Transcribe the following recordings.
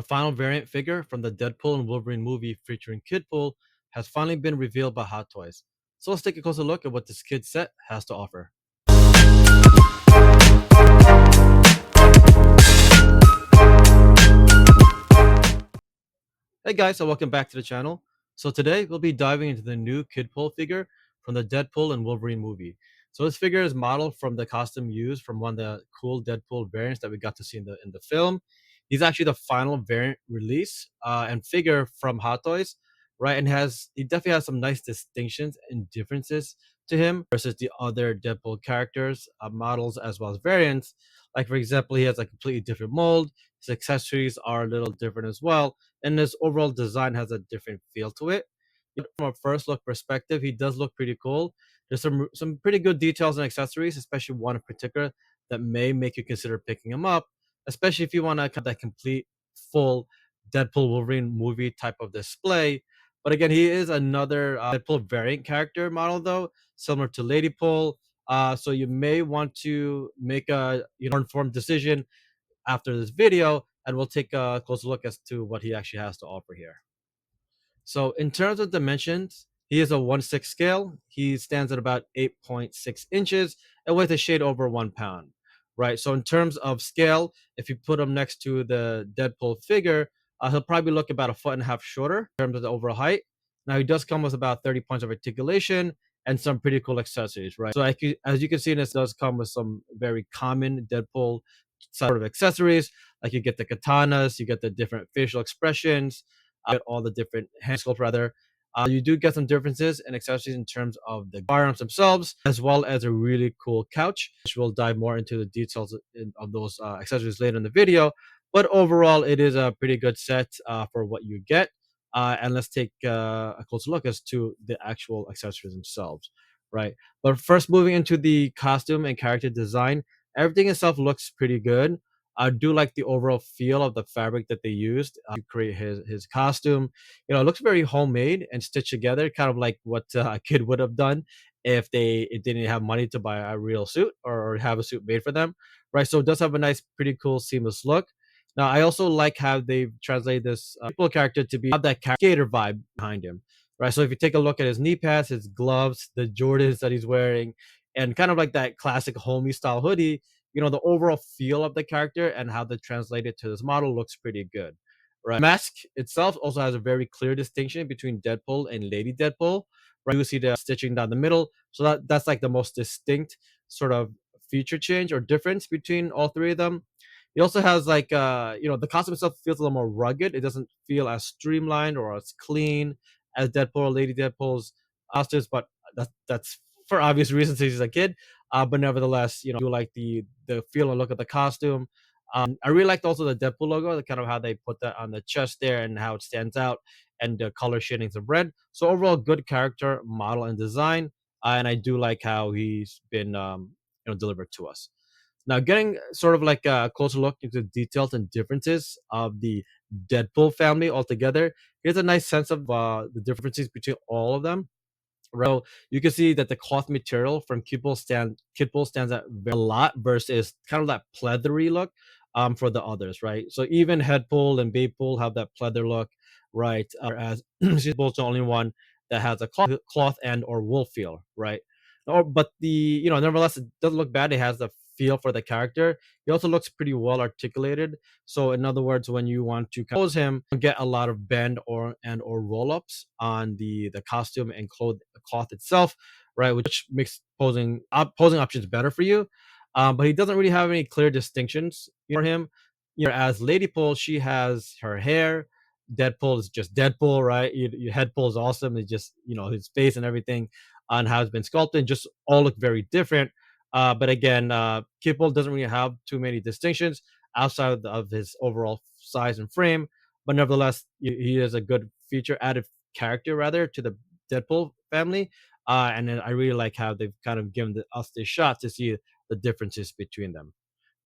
The final variant figure from the Deadpool and Wolverine movie featuring Kidpool has finally been revealed by Hot Toys. So let's take a closer look at what this kid set has to offer. Hey guys, so welcome back to the channel. So today we'll be diving into the new Kidpool figure from the Deadpool and Wolverine movie. So this figure is modeled from the costume used from one of the cool Deadpool variants that we got to see in the film. He's actually the final variant release and figure from Hot Toys, right? And he definitely has some nice distinctions and differences to him versus the other Deadpool characters, models as well as variants. Like for example, he has a completely different mold. His accessories are a little different as well, and his overall design has a different feel to it. From a first look perspective, he does look pretty cool. There's some pretty good details and accessories, especially one in particular that may make you consider picking him up, especially if you want to have that complete full Deadpool Wolverine movie type of display. But again, he is another Deadpool variant character model though, similar to Ladypool. So you may want to make a informed decision after this video, and we'll take a closer look as to what he actually has to offer here. So in terms of dimensions, he is a 1/6 scale. He stands at about 8.6 inches and weighs a shade over 1 pound. Right. So in terms of scale, if you put him next to the Deadpool figure, he'll probably look about a foot and a half shorter in terms of the overall height. Now he does come with about 30 points of articulation and some pretty cool accessories, right? So as you can see, this does come with some very common Deadpool sort of accessories. Like you get the katanas, you get the different facial expressions, get all the different hand sculpts rather. You do get some differences in accessories in terms of the firearms themselves, as well as a really cool couch, which we'll dive more into the details of those accessories later in the video. But overall, it is a pretty good set for what you get. And let's take a closer look as to the actual accessories themselves, right? But first, moving into the costume and character design, everything itself looks pretty good. I do like the overall feel of the fabric that they used to create his costume. It looks very homemade and stitched together, kind of like what a kid would have done if it didn't have money to buy a real suit or have a suit made for them, right? So it does have a nice, pretty cool, seamless look. Now, I also like how they've translated this people character to have that skater vibe behind him, right? So if you take a look at his knee pads, his gloves, the Jordans that he's wearing, and kind of like that classic homey style hoodie, the overall feel of the character and how they translate it to this model looks pretty good, right? Mask itself also has a very clear distinction between Deadpool and Lady Deadpool, right? You see the stitching down the middle, so that's like the most distinct sort of feature change or difference between all three of them. He also has like the costume itself feels a little more rugged. It doesn't feel as streamlined or as clean as Deadpool or Lady Deadpool's costumes, but that's for obvious reasons. He's a kid, but nevertheless, I do like the feel and look of the costume. I really liked also the Deadpool logo, the kind of how they put that on the chest there and how it stands out, and the color shadings of red. So overall, good character model and design, and I do like how he's been delivered to us. Now, getting sort of like a closer look into details and differences of the Deadpool family altogether, here's a nice sense of the differences between all of them. So you can see that the cloth material from Kidpool stands out a lot versus kind of that pleathery look for the others, right? So even Headpool and Baypool have that pleather look, right? Whereas Kidpool's the only one that has a cloth and or wool feel, right? But nevertheless, it doesn't look bad. It has the feel for the character. He also looks pretty well articulated. So in other words, when you want to pose him, get a lot of bend or roll ups on the costume and cloth itself, right? Which makes posing options better for you. But he doesn't really have any clear distinctions for him. As Lady Pole, she has her hair. Deadpool is just Deadpool, right? Your Headpool is awesome. It's just his face and everything on how it's been sculpted just all look very different. But again, Kidpool doesn't really have too many distinctions outside of his overall size and frame, but nevertheless, he is a good feature added character rather to the Deadpool family. And then I really like how they've kind of given us this shot to see the differences between them,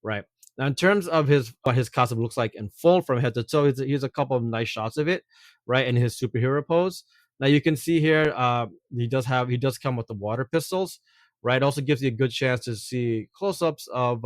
right? Now, in terms of what his costume looks like in full from head to toe, here's a couple of nice shots of it, right, in his superhero pose. Now you can see here, he does come with the water pistols, right? Also gives you a good chance to see close-ups of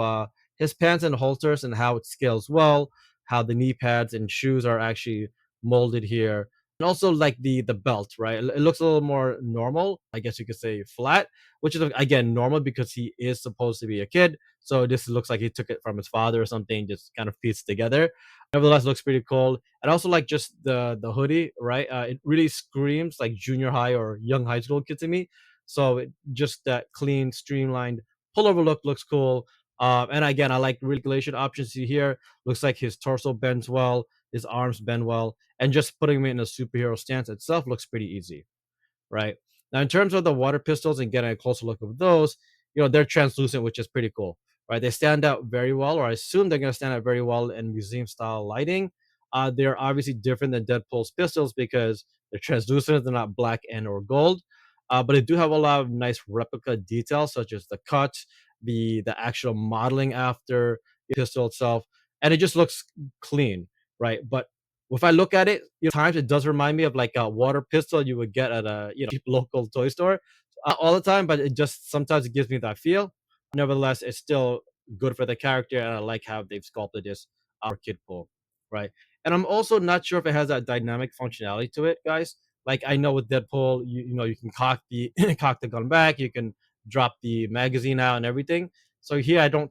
his pants and holsters and how it scales well, how the knee pads and shoes are actually molded here. And also like the belt, right? It looks a little more normal, I guess you could say flat, which is again normal because he is supposed to be a kid. So this looks like he took it from his father or something, just kind of pieced together. Nevertheless, looks pretty cool. And also like just the hoodie, right? It really screams like junior high or young high school kid to me. So just that clean, streamlined pullover look looks cool. And again, I like regulation options here. Looks like his torso bends well, his arms bend well, and just putting him in a superhero stance itself looks pretty easy, right? Now, in terms of the water pistols and getting a closer look of those, they're translucent, which is pretty cool, right? They stand out very well, or I assume they're going to stand out very well in museum style lighting. They're obviously different than Deadpool's pistols because they're translucent, they're not black and or gold. But they do have a lot of nice replica details, such as the cut, the actual modeling after the pistol itself, and it just looks clean, right? But if I look at it, times it does remind me of like a water pistol you would get at a cheap local toy store all the time, but it just sometimes it gives me that feel. Nevertheless, it's still good for the character, and I like how they've sculpted this for Kidpool, right? And I'm also not sure if it has that dynamic functionality to it, guys. Like I know with Deadpool, you can cock the cock the gun back, you can drop the magazine out and everything. So here I don't,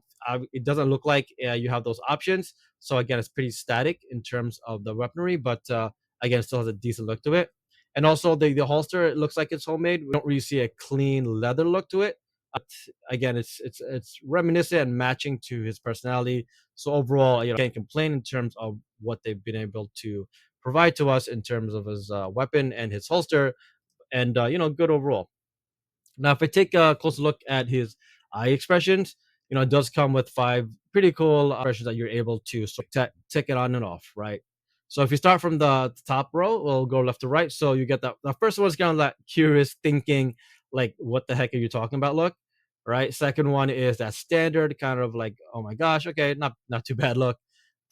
it doesn't look like you have those options. So again, it's pretty static in terms of the weaponry, but again, it still has a decent look to it. And also the holster, it looks like it's homemade. We don't really see a clean leather look to it. But again, it's reminiscent and matching to his personality. So overall, can't complain in terms of what they've been able to provide to us in terms of his weapon and his holster, and good overall. Now, if I take a closer look at his eye expressions, it does come with five pretty cool expressions that you're able to sort of tick it on and off, right? So if you start from the top row, we'll go left to right. So you get that. The first one is kind of that curious thinking, like, what the heck are you talking about look, right? Second one is that standard kind of like, oh my gosh, okay, not too bad look.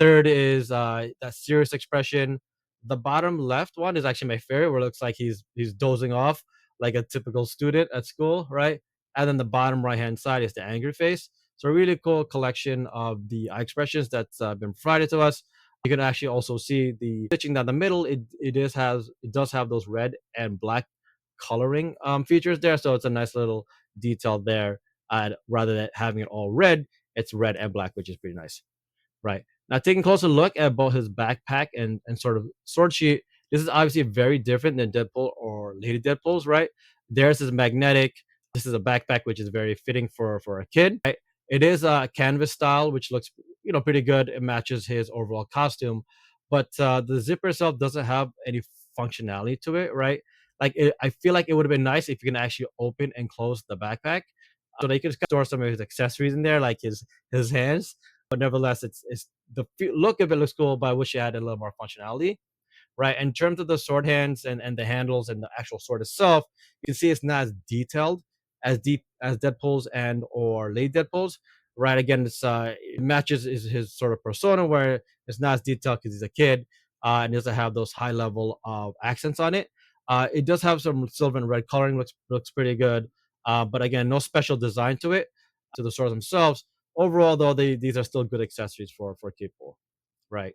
Third is that serious expression. The bottom left one is actually my favorite, where it looks like he's dozing off like a typical student at school, right? And then the bottom right hand side is the angry face. So a really cool collection of the eye expressions that's been provided to us. You can actually also see the stitching down the middle. It does have those red and black coloring features there, so it's a nice little detail there. Rather than having it all red, it's red and black, which is pretty nice. Right. Now, taking a closer look at both his backpack and sort of sword sheet, this is obviously very different than Deadpool or Lady Deadpool's, right? Theirs is magnetic. This is a backpack which is very fitting for a kid, right? It is a canvas style, which looks pretty good. It matches his overall costume, but the zipper itself doesn't have any functionality to it, right? I feel like it would have been nice if you can actually open and close the backpack, so they could store some of his accessories in there, like his hands. But nevertheless, it's the look of it looks cool, but I wish it had a little more functionality, right? In terms of the sword hands and the handles and the actual sword itself, you can see it's not as detailed as deep as Deadpool's and or Lady Deadpool's, right? Again, it matches his sort of persona where it's not as detailed because he's a kid, and doesn't have those high level of accents on it. It does have some silver and red coloring, looks pretty good, but again, no special design to it, to the swords themselves. Overall, though, these are still good accessories for people, right?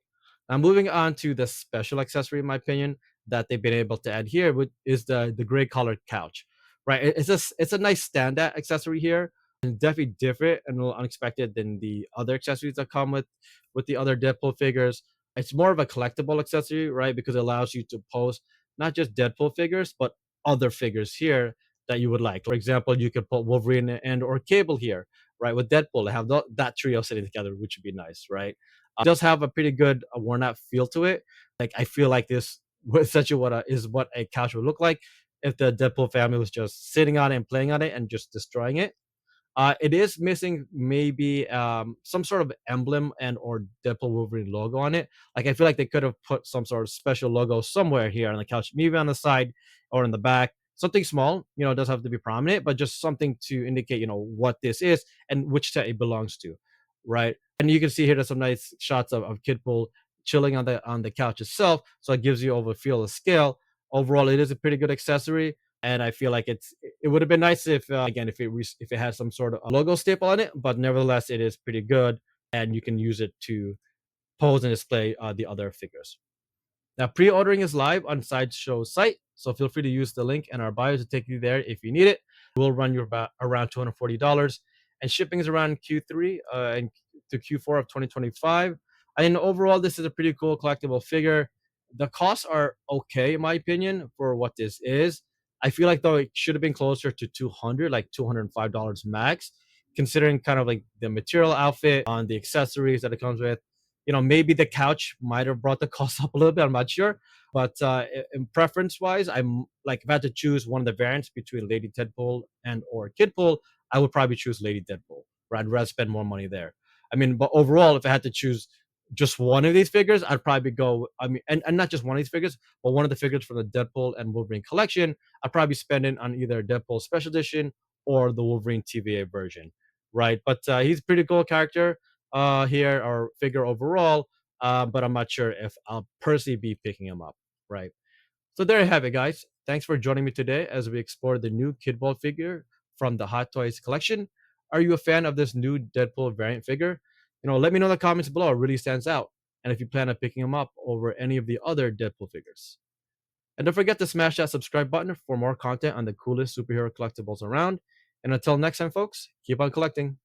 Now, moving on to the special accessory, in my opinion, that they've been able to add here, which is the gray colored couch, right? It's a nice standout accessory here, and definitely different and a little unexpected than the other accessories that come with the other Deadpool figures. It's more of a collectible accessory, right? Because it allows you to post not just Deadpool figures, but other figures here that you would like. For example, you could put Wolverine and or Cable here, right? With Deadpool, to have that trio sitting together, which would be nice, right? It does have a pretty good worn out feel to it. Like I feel like this essentially what a couch would look like if the Deadpool family was just sitting on it and playing on it and just destroying it. It is missing maybe some sort of emblem and or Deadpool Wolverine logo on it. Like I feel like they could have put some sort of special logo somewhere here on the couch, maybe on the side or in the back. Something small, it doesn't have to be prominent, but just something to indicate, what this is and which set it belongs to, right? And you can see here there's some nice shots of Kidpool chilling on the couch itself, so it gives you over feel of scale. Overall, it is a pretty good accessory, and I feel like it would have been nice if again if it had some sort of logo staple on it, but nevertheless it is pretty good, and you can use it to pose and display the other figures. Now, pre-ordering is live on Sideshow's site, so feel free to use the link in our bio to take you there if you need it. It will run you about around $240, and shipping is around Q3 and to Q4 of 2025. And overall, this is a pretty cool collectible figure. The costs are okay, in my opinion, for what this is. I feel like though it should have been closer to 200, like $205 max, considering kind of like the material outfit on the accessories that it comes with. Maybe the couch might have brought the cost up a little bit. I'm not sure, but in preference wise, I'm like if I had to choose one of the variants between Lady Deadpool and or Kidpool, I would probably choose Lady Deadpool. Where I'd rather spend more money there. I mean, but overall, if I had to choose just one of these figures, I'd probably go. I mean, and not just one of these figures, but one of the figures from the Deadpool and Wolverine collection. I'd probably spend it on either Deadpool Special Edition or the Wolverine TVA version, right? But he's a pretty cool character here or figure overall, but I'm not sure if I'll personally be picking him up, right? So there you have it, guys. Thanks for joining me today as we explore the new Kid Ball figure from the Hot Toys collection. Are you a fan of this new Deadpool variant figure? Let me know in the comments below. It really stands out. And if you plan on picking him up over any of the other Deadpool figures. And don't forget to smash that subscribe button for more content on the coolest superhero collectibles around. And until next time, folks, keep on collecting.